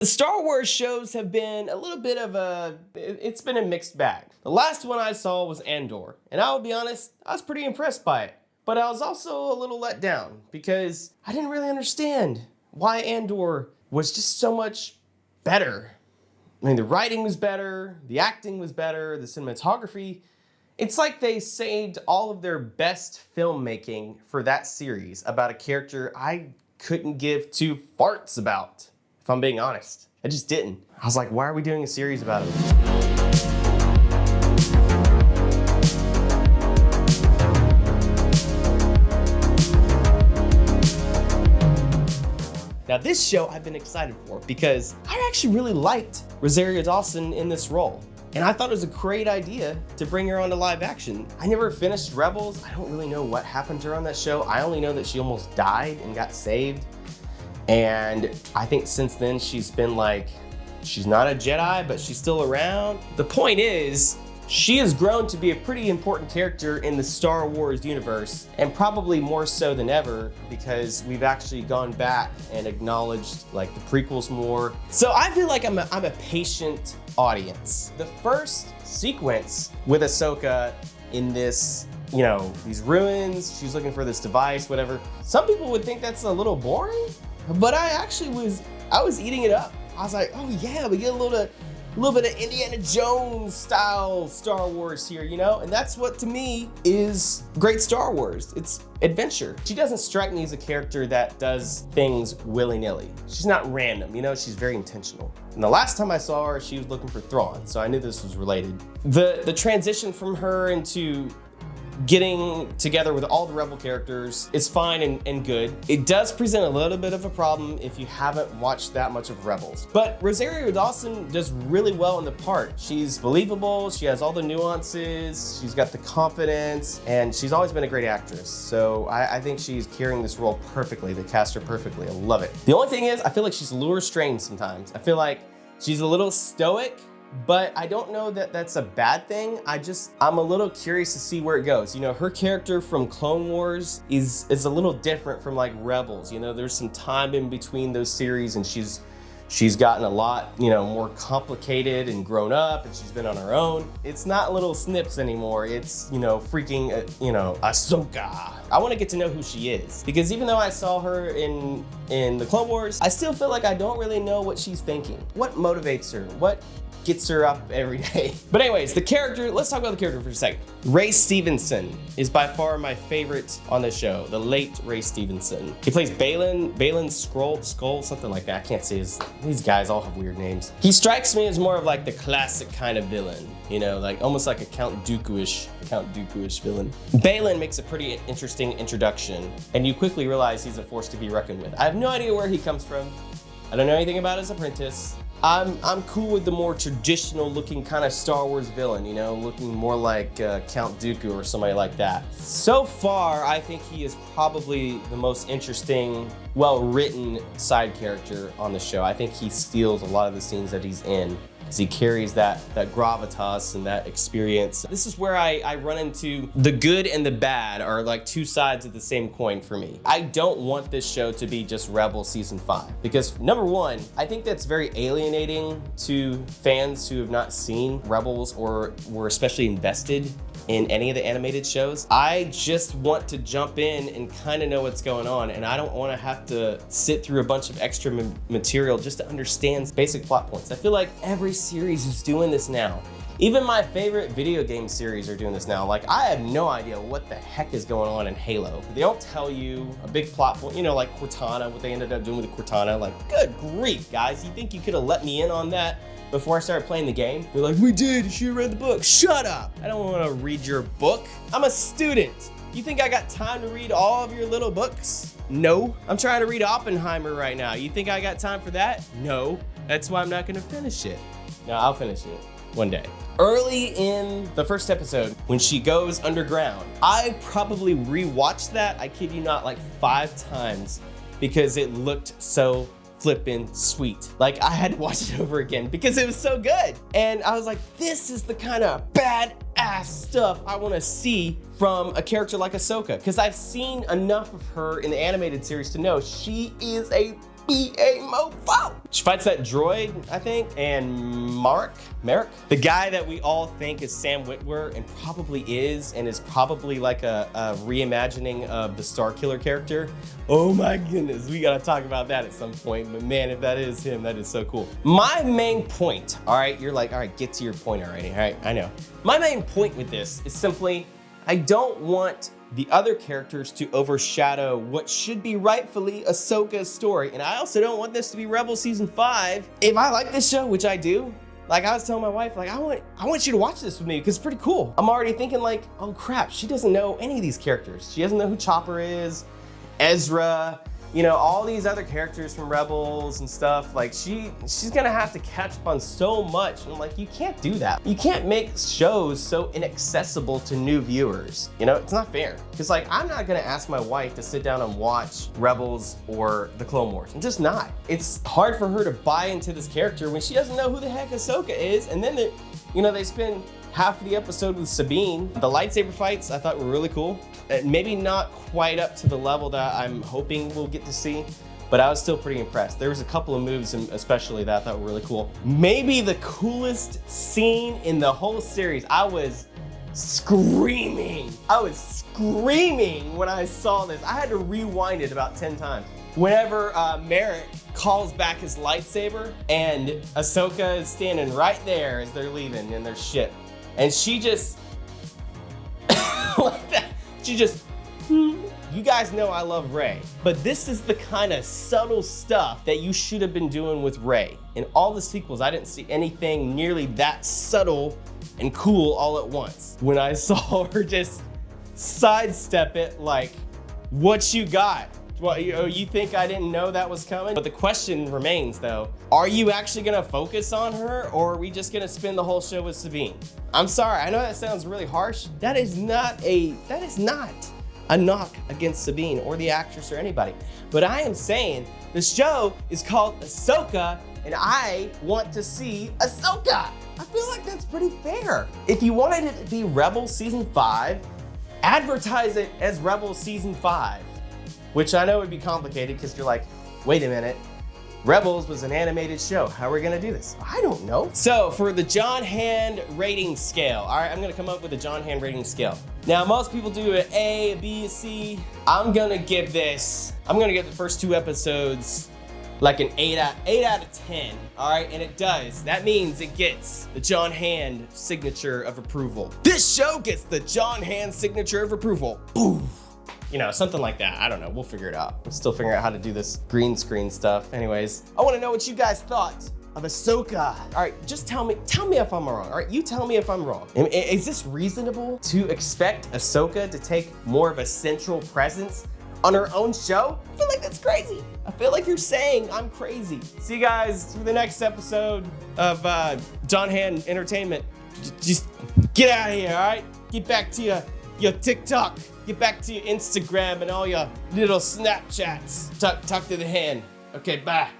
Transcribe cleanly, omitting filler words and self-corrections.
The Star Wars shows have been a little bit of it's been a mixed bag. The last one I saw was Andor, and I'll be honest, I was pretty impressed by it. But I was also a little let down because I didn't really understand why Andor was just so much better. I mean, the writing was better, the acting was better, the cinematography. It's like they saved all of their best filmmaking for that series about a character I couldn't give two farts about. If I'm being honest, I just didn't. I was like, why are we doing a series about him? Now this show I've been excited for because I actually really liked Rosario Dawson in this role. And I thought it was a great idea to bring her onto live action. I never finished Rebels. I don't really know what happened to her on that show. I only know that she almost died and got saved. And I think since then she's been like, she's not a Jedi, but she's still around. The point is, she has grown to be a pretty important character in the Star Wars universe, and probably more so than ever because we've actually gone back and acknowledged like the prequels more. So I feel like I'm a patient audience. The first sequence with Ahsoka in this, you know, these ruins, she's looking for this device, whatever. Some people would think that's a little boring, but I was eating it up. I was like, oh yeah, we get a little bit of Indiana Jones style Star Wars here, you know? And that's what to me is great Star Wars. It's adventure. She doesn't strike me as a character that does things willy-nilly. She's not random, you know? She's very intentional. And the last time I saw her, she was looking for Thrawn, so I knew this was related. The transition from her into getting together with all the Rebel characters is fine and good. It does present a little bit of a problem if you haven't watched that much of Rebels. But Rosario Dawson does really well in the part. She's believable, she has all the nuances, she's got the confidence, and she's always been a great actress. So I think she's carrying this role perfectly. They cast her perfectly. I love it. The only thing is, I feel like she's lure-strained sometimes. I feel like she's a little stoic, but I don't know that that's a bad thing. I'm a little curious to see where it goes. You know, her character from Clone Wars is a little different from like Rebels. You know, there's some time in between those series and she's gotten a lot, you know, more complicated and grown up, and she's been on her own. It's not little snips anymore. It's, you know, freaking, Ahsoka. I want to get to know who she is, because even though I saw her in the Clone Wars, I still feel like I don't really know what she's thinking. What motivates her? What gets her up every day? But anyways, the character, let's talk about the character for a second. REY Stevenson is by far my favorite on the show, the late REY Stevenson. He plays Balin Skull, something like that. I can't say these guys all have weird names. He strikes me as more of like the classic kind of villain, you know, like almost like a Count Dooku-ish villain. Balin makes a pretty interesting introduction, and you quickly realize he's a force to be reckoned with. I have no idea where he comes from. I don't know anything about his apprentice. I'm cool with the more traditional looking kind of Star Wars villain, you know, looking more like Count Dooku or somebody like that. So far, I think he is probably the most interesting, well-written side character on the show. I think he steals a lot of the scenes that he's in, because he carries that gravitas and that experience. This is where I run into the good and the bad are like two sides of the same coin for me. I don't want this show to be just Rebels Season 5, because number one, I think that's very alienating to fans who have not seen Rebels or were especially invested in any of the animated shows. I just want to jump in and kind of know what's going on, and I don't want to have to sit through a bunch of extra material just to understand basic plot points. I feel like every series is doing this now. Even my favorite video game series are doing this now. Like, I have no idea what the heck is going on in Halo. They don't tell you a big plot point, you know, like Cortana, what they ended up doing with Cortana. Like, good grief, guys, you think you could have let me in on that before I started playing the game? They're like, we did, you should have read the book. Shut up, I don't want to read your book. I'm a student. You think I got time to read all of your little books? No. I'm trying to read Oppenheimer right now. You think I got time for that? No. That's why I'm not gonna finish it. No, I'll finish it one day. Early in the first episode, when she goes underground, I probably rewatched that, I kid you not, like 5 times because it looked so flippin' sweet. Like, I had to watch it over again because it was so good. And I was like, this is the kind of badass stuff I want to see from a character like Ahsoka, because I've seen enough of her in the animated series to know she is a be a mofo. She fights that droid, I think, and Merrick, the guy that we all think is Sam Witwer and probably is probably like a reimagining of the Starkiller character. Oh my goodness, we gotta talk about that at some point. But man, if that is him, that is so cool. My main point, all right, you're like, all right, get to your point already. All right, I know. My main point with this is simply, I don't want the other characters to overshadow what should be rightfully Ahsoka's story. And I also don't want this to be Rebels Season 5. If I like this show, which I do, like I was telling my wife, like I want you to watch this with me because it's pretty cool. I'm already thinking like, oh crap, she doesn't know any of these characters. She doesn't know who Chopper is, Ezra, you know, all these other characters from Rebels and stuff. Like she's gonna have to catch up on so much. And I'm like, you can't do that. You can't make shows so inaccessible to new viewers. You know, it's not fair. Because like, I'm not gonna ask my wife to sit down and watch Rebels or the Clone Wars. I'm just not. It's hard for her to buy into this character when she doesn't know who the heck Ahsoka is. And then they spend half of the episode with Sabine. The lightsaber fights I thought were really cool. Maybe not quite up to the level that I'm hoping we'll get to see, but I was still pretty impressed. There was a couple of moves especially that I thought were really cool. Maybe the coolest scene in the whole series. I was screaming when I saw this. I had to rewind it about 10 times. Whenever Merrick calls back his lightsaber and Ahsoka is standing right there as they're leaving in their ship. And she just, like that, you guys know I love Rey, but this is the kind of subtle stuff that you should have been doing with Rey. In all the sequels, I didn't see anything nearly that subtle and cool all at once. When I saw her just sidestep it like, what you got? What, you think I didn't know that was coming? But the question remains though, are you actually gonna focus on her or are we just gonna spend the whole show with Sabine? I'm sorry, I know that sounds really harsh. That is not a knock against Sabine or the actress or anybody. But I am saying the show is called Ahsoka and I want to see Ahsoka. I feel like that's pretty fair. If you wanted it to be Rebels Season 5, advertise it as Rebels Season 5. Which I know would be complicated because you're like, wait a minute, Rebels was an animated show. How are we gonna do this? I don't know. So for the John Hand rating scale, all right, I'm gonna come up with a John Hand rating scale. Now, most people do an A, B, C. I'm gonna give the first 2 episodes like an 8 out of 10, all right? And it does. That means it gets the John Hand signature of approval. This show gets the John Hand signature of approval. Boom. You know, something like that. I don't know, we'll figure it out. I'm still figuring out how to do this green screen stuff. Anyways, I wanna know what you guys thought of Ahsoka. All right, just tell me if I'm wrong, all right? You tell me if I'm wrong. Is this reasonable to expect Ahsoka to take more of a central presence on her own show? I feel like that's crazy. I feel like you're saying I'm crazy. See you guys for the next episode of John Hand Entertainment. Just get out of here, all right? Get back to your TikTok. Get back to your Instagram and all your little Snapchats. Talk to the hand. Okay, bye.